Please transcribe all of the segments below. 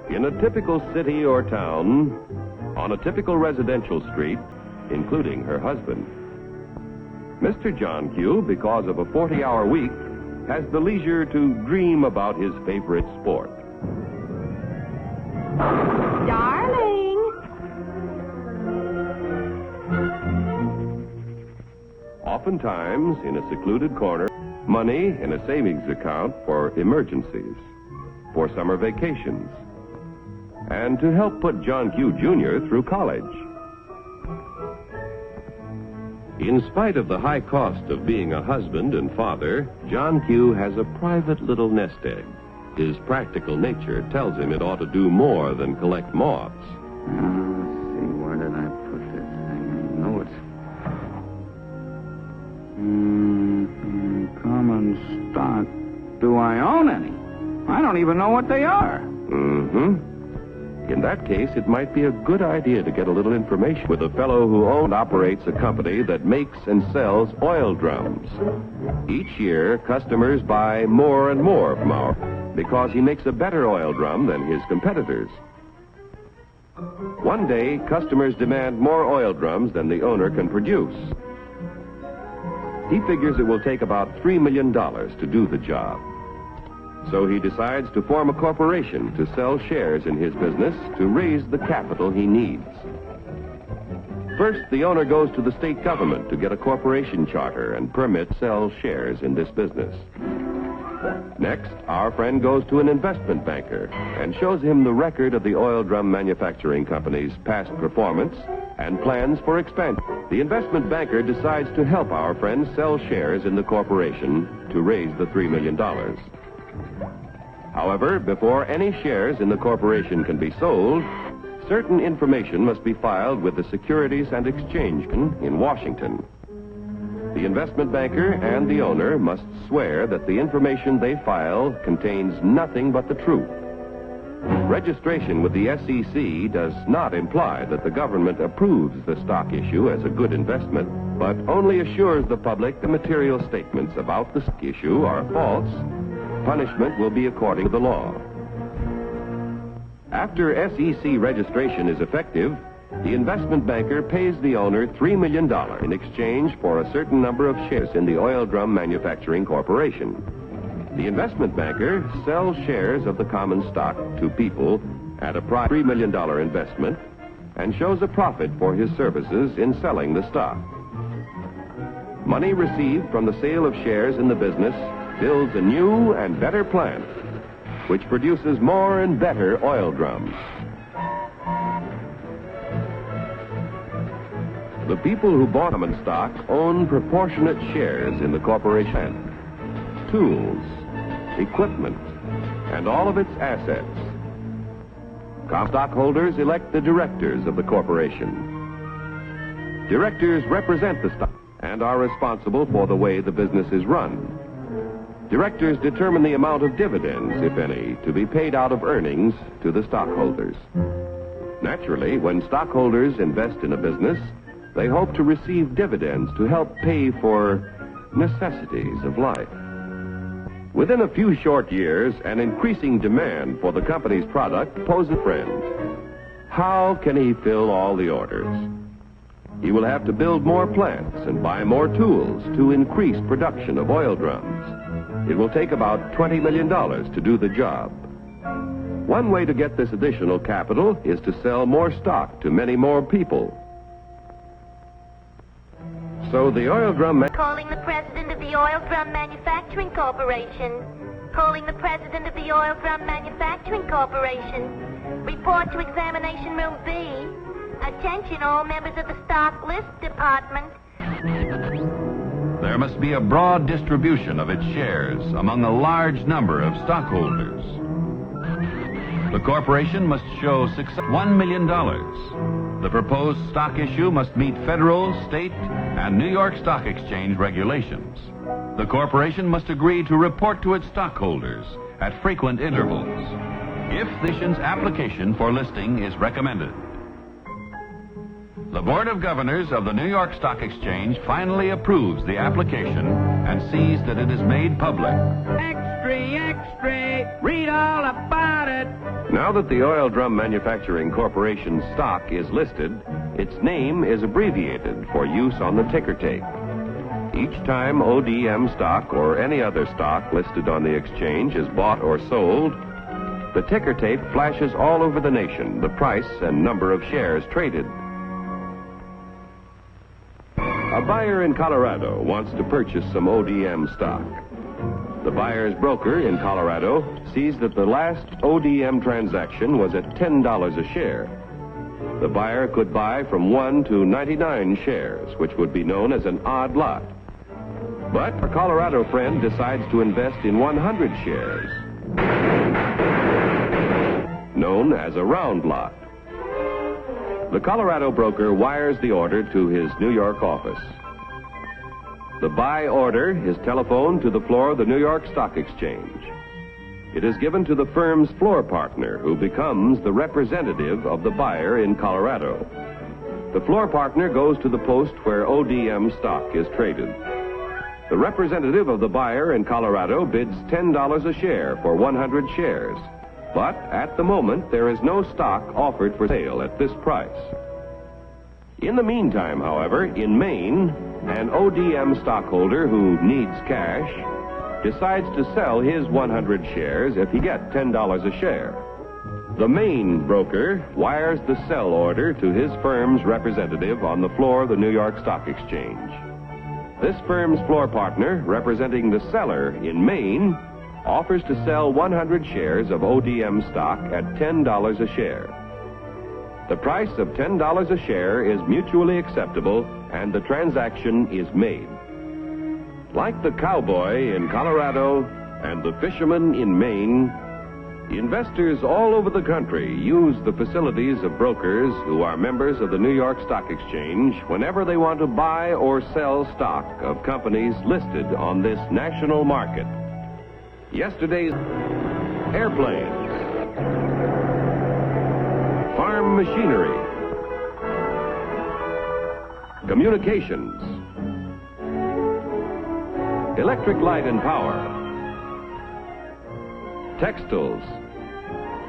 In a typical city or town, on a typical residential street, including her husband, Mr. John Q., because of a 40-hour week, has the leisure to dream about his favorite sport. Darling! Oftentimes, in a secluded corner, money in a savings account for emergencies, for summer vacations, and to help put John Q. Jr. through college. In spite of the high cost of being a husband and father, John Q. has a private little nest egg. His practical nature tells him it ought to do more than collect moths. Let's see, where did I put this thing? I know it's... common stock. Do I own any? I don't even know what they are. In that case, it might be a good idea to get a little information with a fellow who owns and operates a company that makes and sells oil drums. Each year, customers buy more and more from our because he makes a better oil drum than his competitors. One day, customers demand more oil drums than the owner can produce. He figures it will take about $3 million to do the job. So he decides to form a corporation to sell shares in his business to raise the capital he needs. First, the owner goes to the state government to get a corporation charter and permit to sell shares in this business. Next, our friend goes to an investment banker and shows him the record of the oil drum manufacturing company's past performance and plans for expansion. The investment banker decides to help our friend sell shares in the corporation to raise the $3 million. However, before any shares in the corporation can be sold, certain information must be filed with the Securities and Exchange Commission in Washington. The investment banker and the owner must swear that the information they file contains nothing but the truth. Registration with the SEC does not imply that the government approves the stock issue as a good investment, but only assures the public the material statements about the stock issue are false. Punishment will be according to the law. After SEC registration is effective, the investment banker pays the owner $3 million in exchange for a certain number of shares in the Oil Drum Manufacturing Corporation. The investment banker sells shares of the common stock to people at a price of $3 million investment and shows a profit for his services in selling the stock. Money received from the sale of shares in the business builds a new and better plant, which produces more and better oil drums. The people who bought common stock own proportionate shares in the corporation, tools, equipment, and all of its assets. Common stockholders elect the directors of the corporation. Directors represent the stock and are responsible for the way the business is run. Directors determine the amount of dividends, if any, to be paid out of earnings to the stockholders. Naturally, when stockholders invest in a business, they hope to receive dividends to help pay for necessities of life. Within a few short years, an increasing demand for the company's product poses a friend. How can he fill all the orders? He will have to build more plants and buy more tools to increase production of oil drums. It will take about $20 million to do the job. One way to get this additional capital is to sell more stock to many more people. So the oil drum... Calling the president of the Oil Drum Manufacturing Corporation. Calling the president of the Oil Drum Manufacturing Corporation. Report to examination room B. Attention all members of the stock list department. There There must be a broad distribution of its shares among a large number of stockholders. The corporation must show success. $1 million. The proposed stock issue must meet federal, state, and New York Stock Exchange regulations. The corporation must agree to report to its stockholders at frequent intervals if the nation's application for listing is recommended. The Board of Governors of the New York Stock Exchange finally approves the application and sees that it is made public. Extra, read all about it. Now that the Oil Drum Manufacturing Corporation stock is listed, its name is abbreviated for use on the ticker tape. Each time ODM stock or any other stock listed on the exchange is bought or sold, the ticker tape flashes all over the nation the price and number of shares traded. A buyer in Colorado wants to purchase some ODM stock. The buyer's broker in Colorado sees that the last ODM transaction was at $10 a share. The buyer could buy from 1 to 99 shares, which would be known as an odd lot. But a Colorado friend decides to invest in 100 shares, known as a round lot. The Colorado broker wires the order to his New York office. The buy order is telephoned to the floor of the New York Stock Exchange. It is given to the firm's floor partner, who becomes the representative of the buyer in Colorado. The floor partner goes to the post where ODM stock is traded. The representative of the buyer in Colorado bids $10 a share for 100 shares. But at the moment, there is no stock offered for sale at this price. In the meantime, however, in Maine, an ODM stockholder who needs cash decides to sell his 100 shares if he gets $10 a share. The Maine broker wires the sell order to his firm's representative on the floor of the New York Stock Exchange. This firm's floor partner, representing the seller in Maine, offers to sell 100 shares of ODM stock at $10 a share. The price of $10 a share is mutually acceptable, and the transaction is made. Like the cowboy in Colorado and the fisherman in Maine, investors all over the country use the facilities of brokers who are members of the New York Stock Exchange whenever they want to buy or sell stock of companies listed on this national market. Yesterday's airplanes, farm machinery, communications, electric light and power, textiles,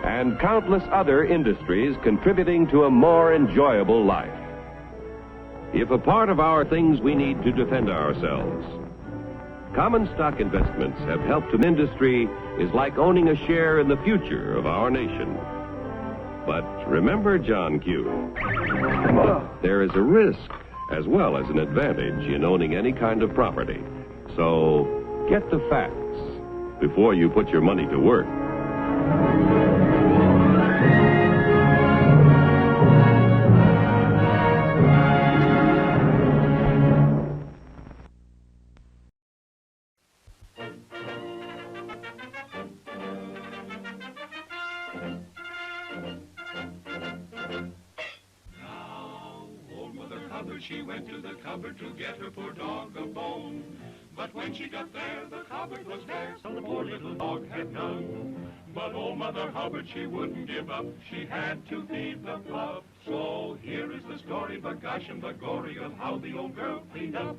and countless other industries contributing to a more enjoyable life. If a part of our things we need to defend ourselves, common stock investments have helped an industry is like owning a share in the future of our nation. But remember, John Q., there is a risk as well as an advantage in owning any kind of property. So get the facts before you put your money to work. She went to the cupboard to get her poor dog a bone. But when she got there, the cupboard was bare, so the poor little dog had none. But old Mother Hubbard, she wouldn't give up. She had to feed the pup. So here is the story, bagosh and bagory, of how the old girl cleaned up.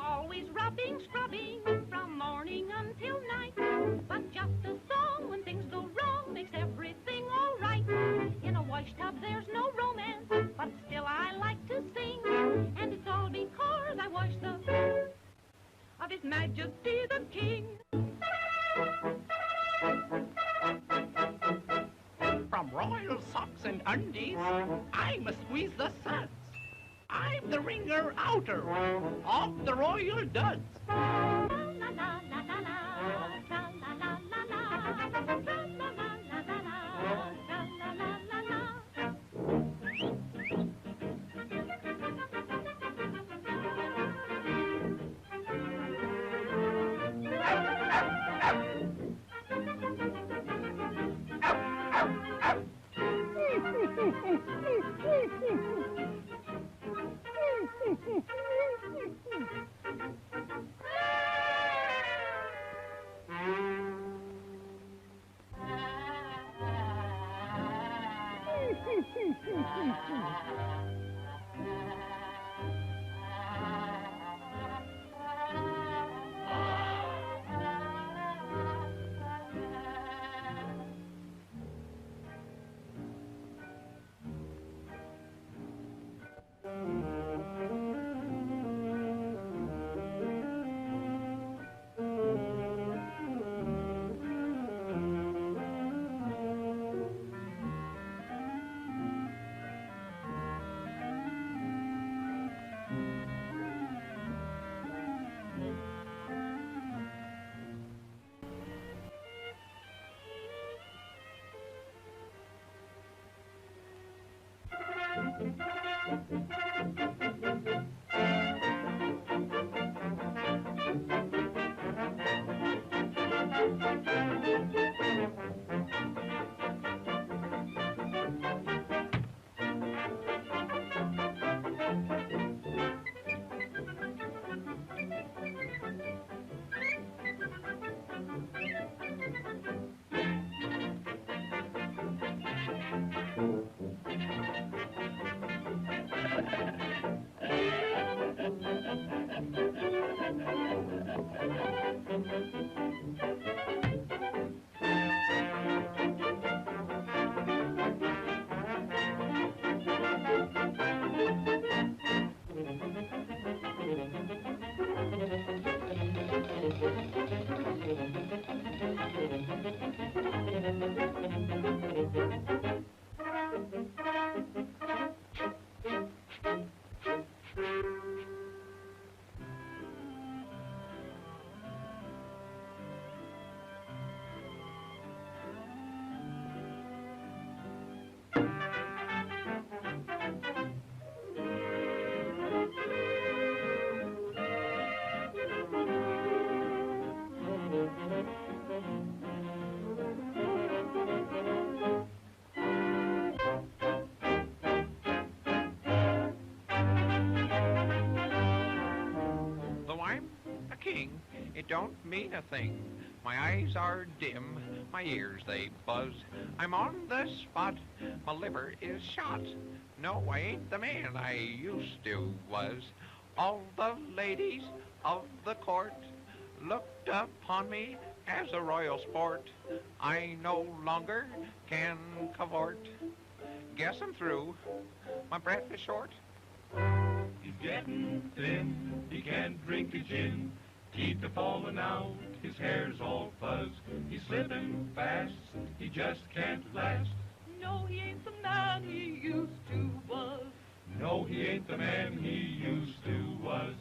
Always rubbing, scrubbing, from morning until night. But just a song when things go wrong makes everything all right. In a wash tub there's no romance, but still I like to sing. And it's all because I wash the of His Majesty the King. From royal socks and undies, I must squeeze the suds. I'm the ringer outer of the royal duds. Though I'm a king, it don't mean a thing. My eyes are dim, my ears they buzz. I'm on the spot, my liver is shot. No, I ain't the man I used to was. All the ladies of the court looked upon me as a royal sport. I no longer can cavort. Guess I'm through, my breath is short. He's getting thin, he can't drink a gin. Teeth are falling out, his hair's all fuzz. He's slipping fast, he just can't last. No, he ain't the man he used to was. No, he ain't the man he used to was.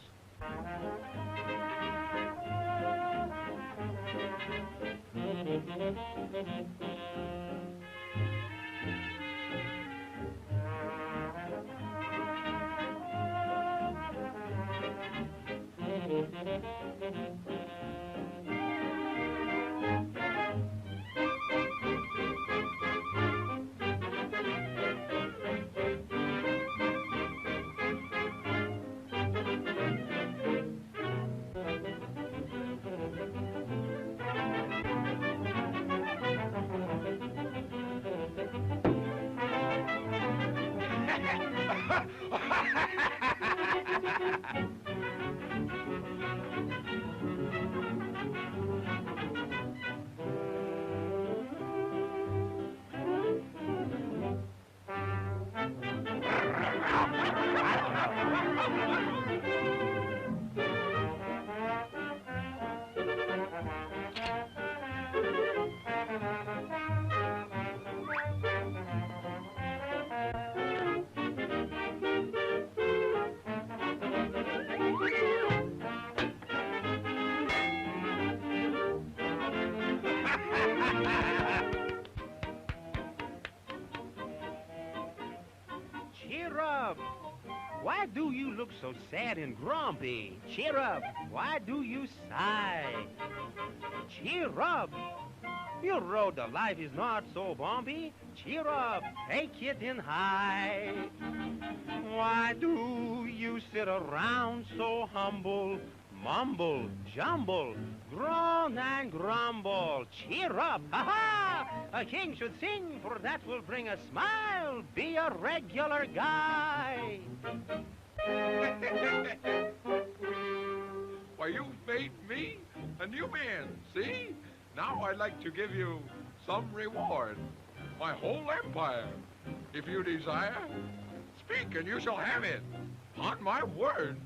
Cheer up! Why do you look so sad and grumpy? Cheer up! Why do you sigh? Cheer up! Your road to life is not so bumpy. Cheer up! Take it in high. Why do you sit around so humble? Mumble, jumble, groan and grumble. Cheer up! Ha-ha! A king should sing, for that will bring a smile. Be a regular guy. Why, you've made me a new man, see? Now I'd like to give you some reward. My whole empire. If you desire, speak and you shall have it. On my word.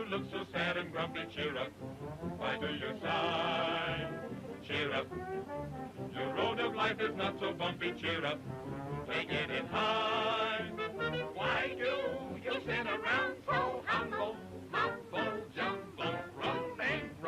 look so sad and grumpy? Cheer up. Why do you sigh? Cheer up. Your road of life is not so bumpy. Cheer up. Take it in high. Why do you sit around so humble, mumble, jumble, rolling?